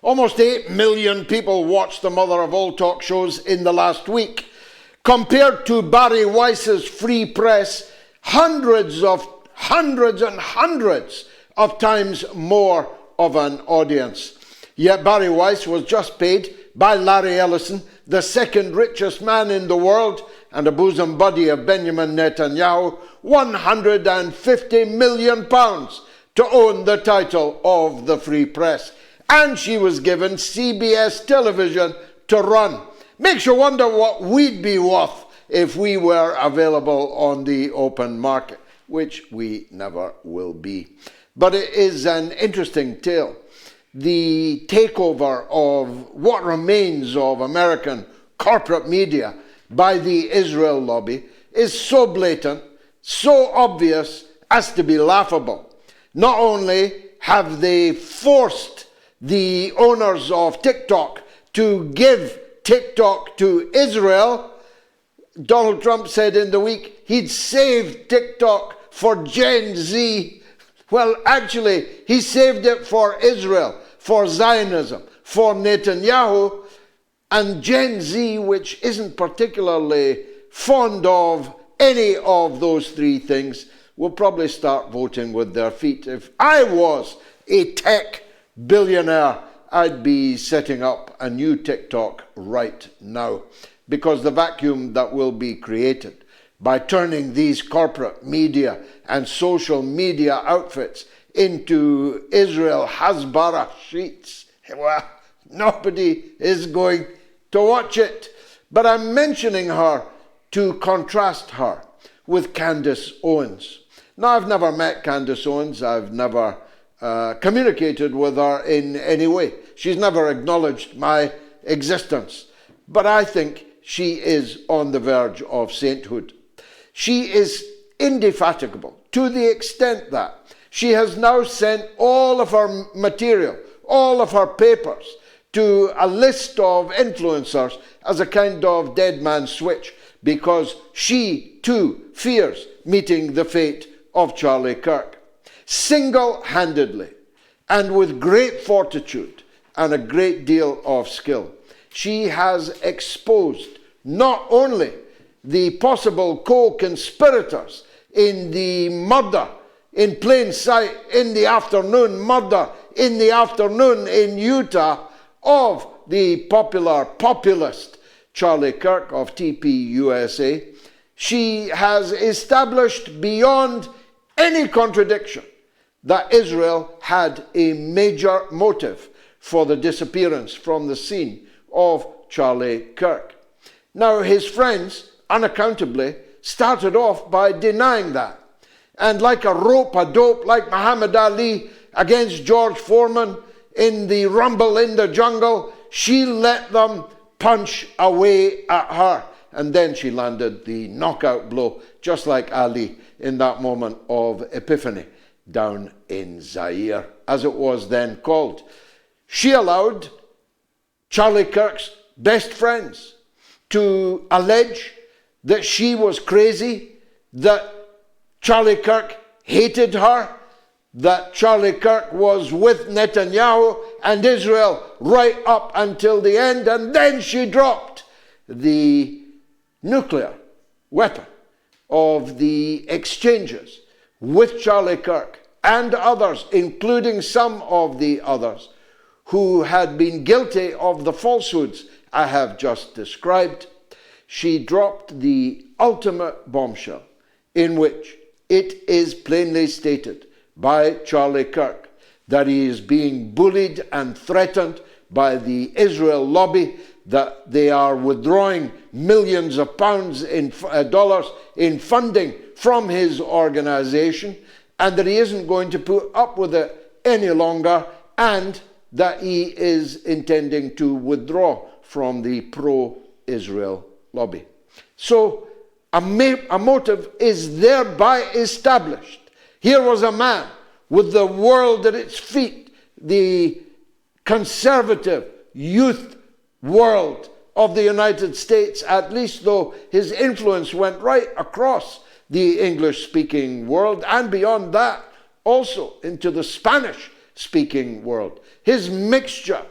Almost 8 million people watched the mother of all talk shows in the last week. Compared to Barry Weiss's free press, hundreds and hundreds of times more of an audience. Yet Barry Weiss was just paid by Larry Ellison, the second richest man in the world and a bosom buddy of Benjamin Netanyahu, £150 million to own the title of the free press. And she was given CBS television to run. Makes you wonder what we'd be worth if we were available on the open market, which we never will be. But it is an interesting tale. The takeover of what remains of American corporate media by the Israel lobby is so blatant, so obvious as to be laughable. Not only have they forced the owners of TikTok to give TikTok to Israel, Donald Trump said in the week he'd saved TikTok for Gen Z. Well, actually, he saved it for Israel, for Zionism, for Netanyahu, and Gen Z, which isn't particularly fond of any of those three things, will probably start voting with their feet. If I was a tech billionaire, I'd be setting up a new TikTok right now, because the vacuum that will be created by turning these corporate media and social media outfits into Israel Hasbara sheets, well, nobody is going to watch it. But I'm mentioning her to contrast her with Candace Owens. Now, I've never met Candace Owens. I've never communicated with her in any way. She's never acknowledged my existence. But I think she is on the verge of sainthood. She is indefatigable to the extent that she has now sent all of her material, all of her papers, to a list of influencers as a kind of dead man switch, because she too fears meeting the fate of Charlie Kirk. Single-handedly and with great fortitude and a great deal of skill, she has exposed not only the possible co-conspirators in the murder in plain sight in the afternoon, murder in the afternoon in Utah of the popular populist Charlie Kirk of TPUSA, she has established beyond any contradiction that Israel had a major motive for the disappearance from the scene of Charlie Kirk. Now, his friends, unaccountably, started off by denying that. And like a rope-a-dope, like Muhammad Ali against George Foreman in the rumble in the jungle, she let them punch away at her. And then she landed the knockout blow, just like Ali in that moment of epiphany down in Zaire, as it was then called. She allowed Charlie Kirk's best friends to allege that she was crazy, that Charlie Kirk hated her, that Charlie Kirk was with Netanyahu and Israel right up until the end, and then she dropped the nuclear weapon of the exchanges with Charlie Kirk and others, including some of the others who had been guilty of the falsehoods I have just described. She dropped the ultimate bombshell in which it is plainly stated by Charlie Kirk that he is being bullied and threatened by the Israel lobby, that they are withdrawing millions of pounds in dollars in funding from his organization, and that he isn't going to put up with it any longer, and that he is intending to withdraw from the pro-Israel lobby. So a motive is thereby established. Here was a man with the world at its feet, the conservative youth world of the United States, at least, though his influence went right across the English-speaking world and beyond that, also into the Spanish-speaking world. His mixture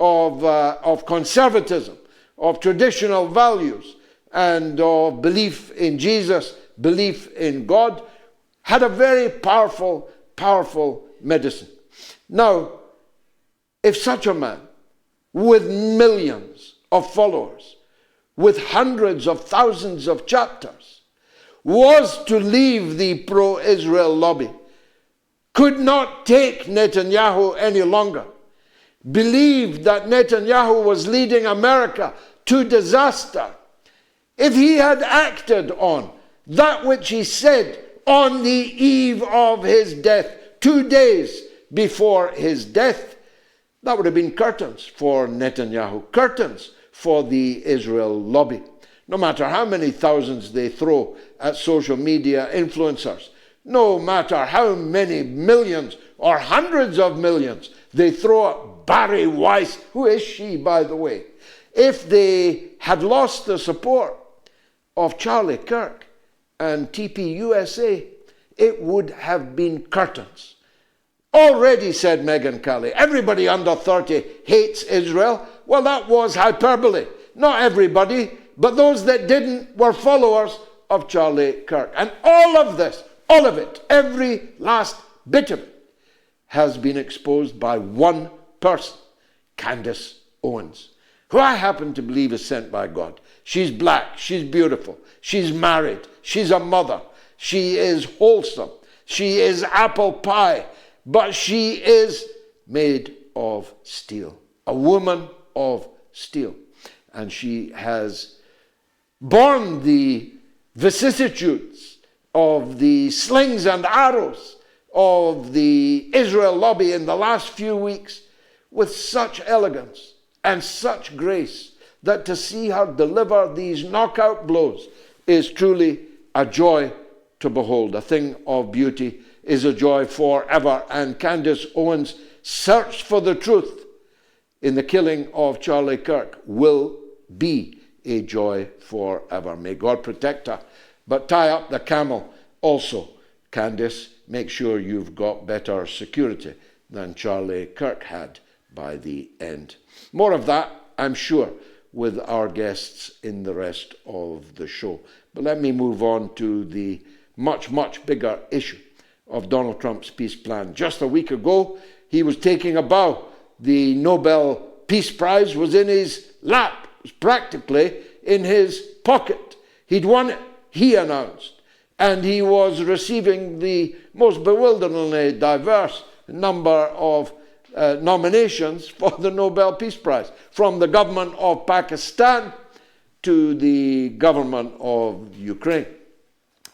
of conservatism, of traditional values, and of belief in Jesus, belief in God, had a very powerful, powerful medicine. Now, if such a man, with millions of followers, with hundreds of thousands of chapters, was to leave the pro-Israel lobby, could not take Netanyahu any longer, believed that Netanyahu was leading America to disaster, if he had acted on that which he said on the eve of his death, 2 days before his death, that would have been curtains for Netanyahu, curtains for the Israel lobby. No matter how many thousands they throw at social media influencers, no matter how many millions or hundreds of millions they throw at Barry Weiss, who is she, by the way, if they had lost the support of Charlie Kirk and TPUSA, it would have been curtains. Already, said Megyn Kelly, everybody under 30 hates Israel. Well, that was hyperbole. Not everybody, but those that didn't were followers of Charlie Kirk. And all of this, all of it, every last bit of it, has been exposed by one person, Candace Owens, who I happen to believe is sent by God. She's black, she's beautiful, she's married, she's a mother, she is wholesome, she is apple pie, but she is made of steel, a woman of steel. And she has borne the vicissitudes of the slings and arrows of the Israel lobby in the last few weeks with such elegance and such grace that to see her deliver these knockout blows is truly a joy to behold. A thing of beauty is a joy forever. And Candace Owens' search for the truth in the killing of Charlie Kirk will be a joy forever. May God protect her. But tie up the camel also, Candace. Make sure you've got better security than Charlie Kirk had by the end. More of that, I'm sure, with our guests in the rest of the show. But let me move on to the much, much bigger issue of Donald Trump's peace plan. Just a week ago, he was taking a bow. The Nobel Peace Prize was in his lap. It was practically in his pocket. He'd won it, he announced. And he was receiving the most bewilderingly diverse number of nominations for the Nobel Peace Prize, from the government of Pakistan to the government of Ukraine.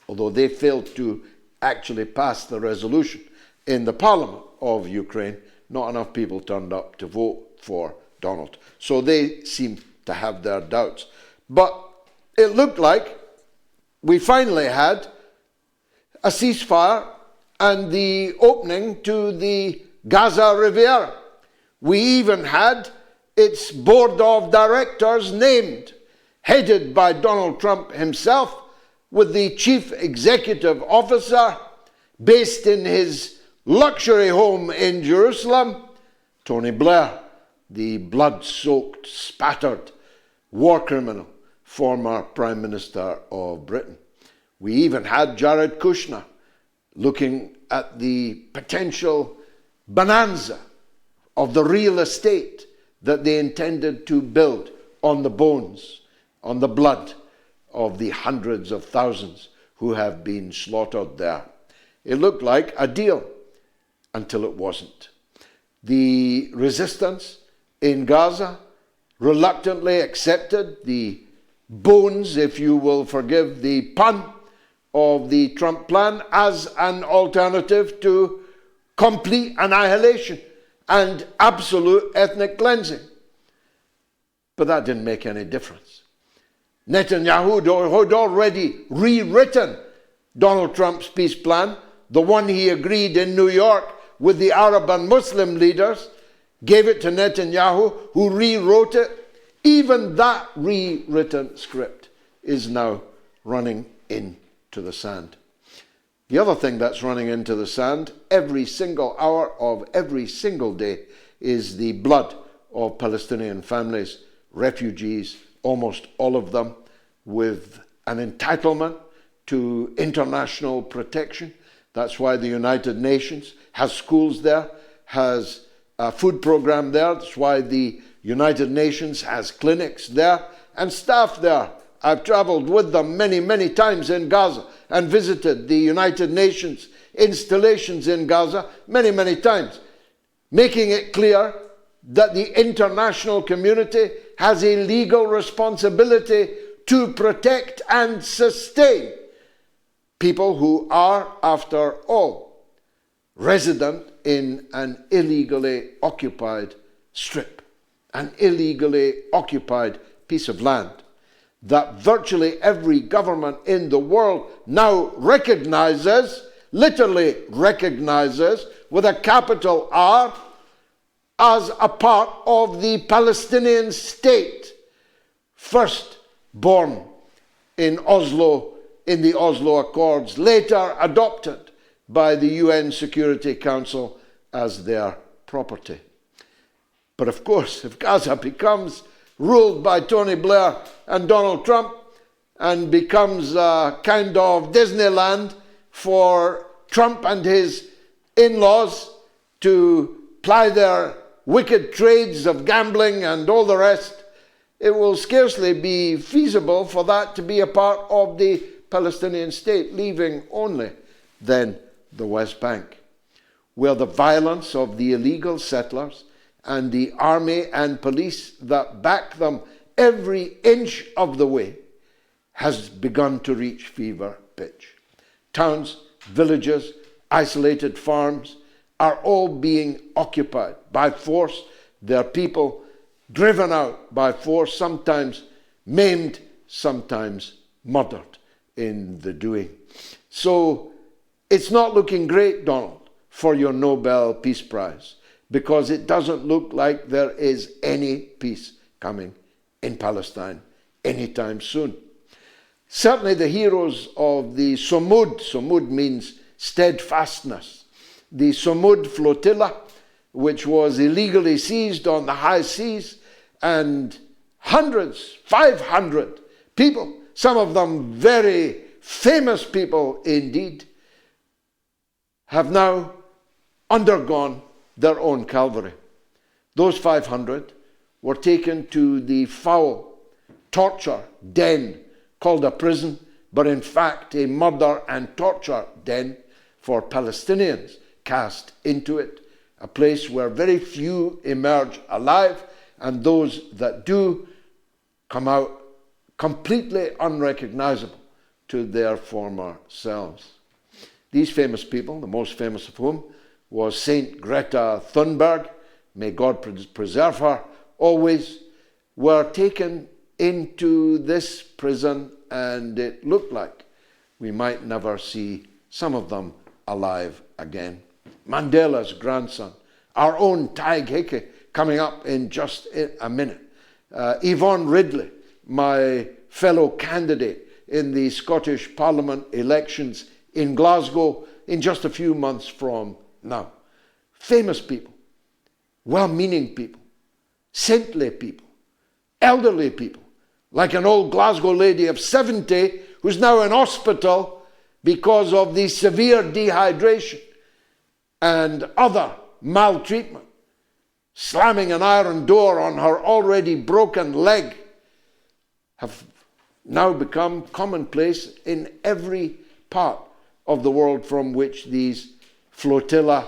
Although they failed to actually pass the resolution in the parliament of Ukraine, not enough people turned up to vote for Donald. So they seem to have their doubts. But it looked like we finally had a ceasefire and the opening to the Gaza Riviera. We even had its board of directors named, headed by Donald Trump himself, with the chief executive officer based in his luxury home in Jerusalem, Tony Blair, the blood-soaked, spattered war criminal, former Prime Minister of Britain. We even had Jared Kushner looking at the potential bonanza of the real estate that they intended to build on the bones, on the blood of the hundreds of thousands who have been slaughtered there. It looked like a deal until it wasn't. The resistance in Gaza reluctantly accepted the bones, if you will forgive the pun, of the Trump plan as an alternative to complete annihilation and absolute ethnic cleansing. But that didn't make any difference. Netanyahu had already rewritten Donald Trump's peace plan, the one he agreed in New York with the Arab and Muslim leaders, gave it to Netanyahu, who rewrote it. Even that rewritten script is now running into the sand. The other thing that's running into the sand every single hour of every single day is the blood of Palestinian families, refugees, almost all of them with an entitlement to international protection. That's why the United Nations has schools there, has a food program there. That's why the United Nations has clinics there and staff there. I've traveled with them many, many times in Gaza and visited the United Nations installations in Gaza many, many times, making it clear that the international community has a legal responsibility to protect and sustain people who are, after all, resident in an illegally occupied strip, an illegally occupied piece of land that virtually every government in the world now recognizes, literally recognizes, with a capital R, as a part of the Palestinian state, first born in Oslo, in the Oslo Accords, later adopted by the UN Security Council as their property. But of course, if Gaza becomes ruled by Tony Blair and Donald Trump and becomes a kind of Disneyland for Trump and his in-laws to ply their wicked trades of gambling and all the rest, it will scarcely be feasible for that to be a part of the Palestinian state, leaving only then the West Bank, where the violence of the illegal settlers and the army and police that back them every inch of the way has begun to reach fever pitch. Towns, villages, isolated farms are all being occupied by force, their people driven out by force, sometimes maimed, sometimes murdered in the doing. So it's not looking great, Donald, for your Nobel Peace Prize, because it doesn't look like there is any peace coming in Palestine anytime soon. Certainly the heroes of the Sumud means steadfastness, the Sumud flotilla, which was illegally seized on the high seas, and hundreds, 500 people, some of them very famous people indeed, have now undergone their own Calvary. Those 500 were taken to the foul torture den called a prison, but in fact a murder and torture den for Palestinians cast into it, a place where very few emerge alive, and those that do come out completely unrecognizable to their former selves. These famous people, the most famous of whom was Saint Greta Thunberg, may God preserve her always, were taken into this prison, and it looked like we might never see some of them alive again. Mandela's grandson, our own Tig Hickey, coming up in just a minute. Yvonne Ridley, my fellow candidate in the Scottish Parliament elections in Glasgow in just a few months from now. Famous people, well-meaning people, saintly people, elderly people, like an old Glasgow lady of 70 who's now in hospital because of the severe dehydration and other maltreatment, slamming an iron door on her already broken leg, have now become commonplace in every part of the world from which these flotilla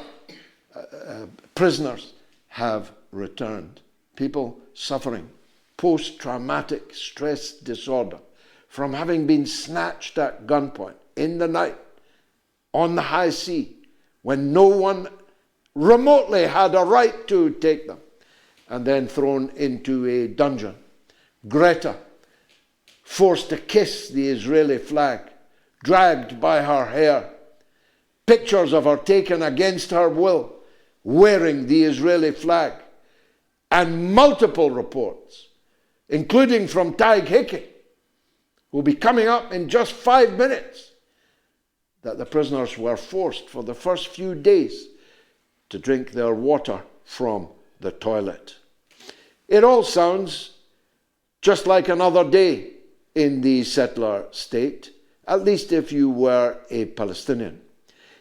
prisoners have returned. People suffering post-traumatic stress disorder from having been snatched at gunpoint in the night on the high sea when no one remotely had a right to take them, and then thrown into a dungeon. Greta, forced to kiss the Israeli flag, dragged by her hair, pictures of her taken against her will, wearing the Israeli flag, and multiple reports, including from Tig Hickey, who will be coming up in just 5 minutes, that the prisoners were forced for the first few days to drink their water from the toilet. It all sounds just like another day in the settler state, at least if you were a Palestinian.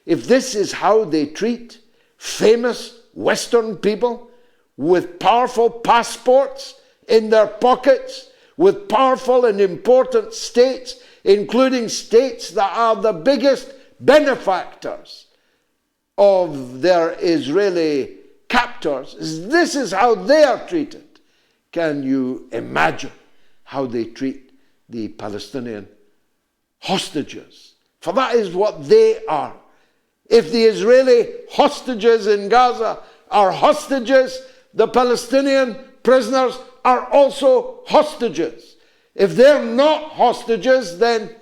If this is how they treat famous Western people with powerful passports in their pockets, with powerful and important states, including states that are the biggest benefactors of their Israeli captors, this is how they are treated. Can you imagine how they treat the Palestinian hostages? For that is what they are. If the Israeli hostages in Gaza are hostages, the Palestinian prisoners are also hostages. If they're not hostages, then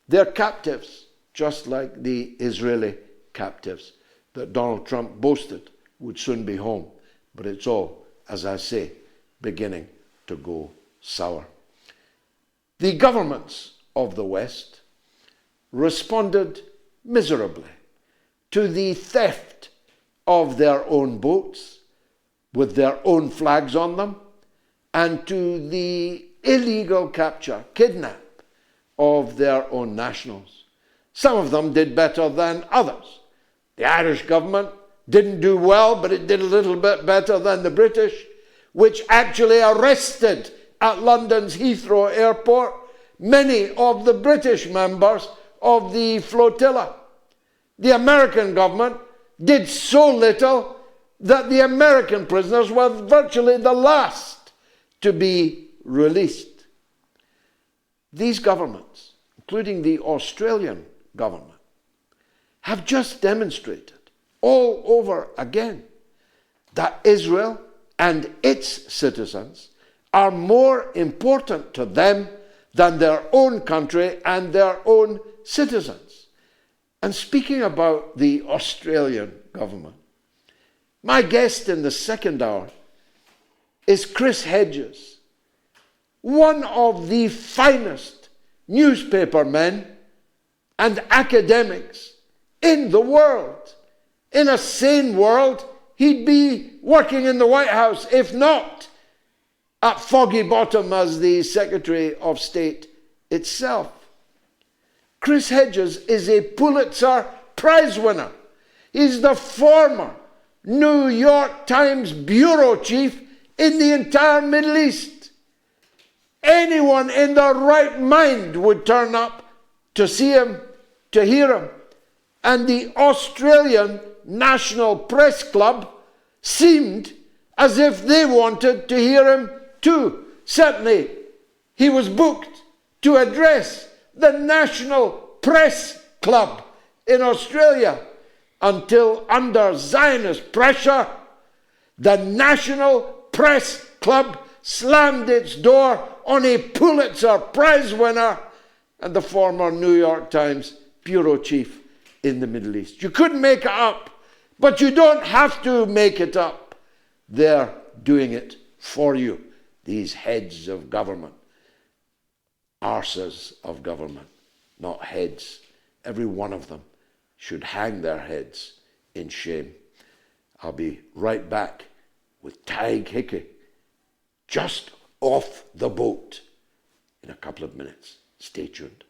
they're captives, just like the Israeli captives that Donald Trump boasted would soon be home. But it's all, as I say, beginning to go sour. The governments of the West responded miserably to the theft of their own boats with their own flags on them, and to the illegal capture, kidnap of their own nationals. Some of them did better than others. The Irish government didn't do well, but it did a little bit better than the British, which actually arrested at London's Heathrow Airport many of the British members of the flotilla. The American government did so little that the American prisoners were virtually the last to be released. These governments, including the Australian government, have just demonstrated all over again that Israel and its citizens are more important to them than their own country and their own citizens. And speaking about the Australian government, my guest in the second hour is Chris Hedges, one of the finest newspaper men and academics in the world. In a sane world, he'd be working in the White House, if not at Foggy Bottom as the Secretary of State itself. Chris Hedges is a Pulitzer Prize winner. He's the former New York Times bureau chief in the entire Middle East. Anyone in their right mind would turn up to see him, to hear him. And the Australian National Press Club seemed as if they wanted to hear him too. Certainly, he was booked to address the National Press Club in Australia until, under Zionist pressure, the National Press Club slammed its door on a Pulitzer Prize winner and the former New York Times bureau chief in the Middle East. You couldn't make it up, but you don't have to make it up. They're doing it for you, these heads of government, arses of government, not heads. Every one of them should hang their heads in shame. I'll be right back with Tig Hickey, just off the boat, in a couple of minutes. Stay tuned.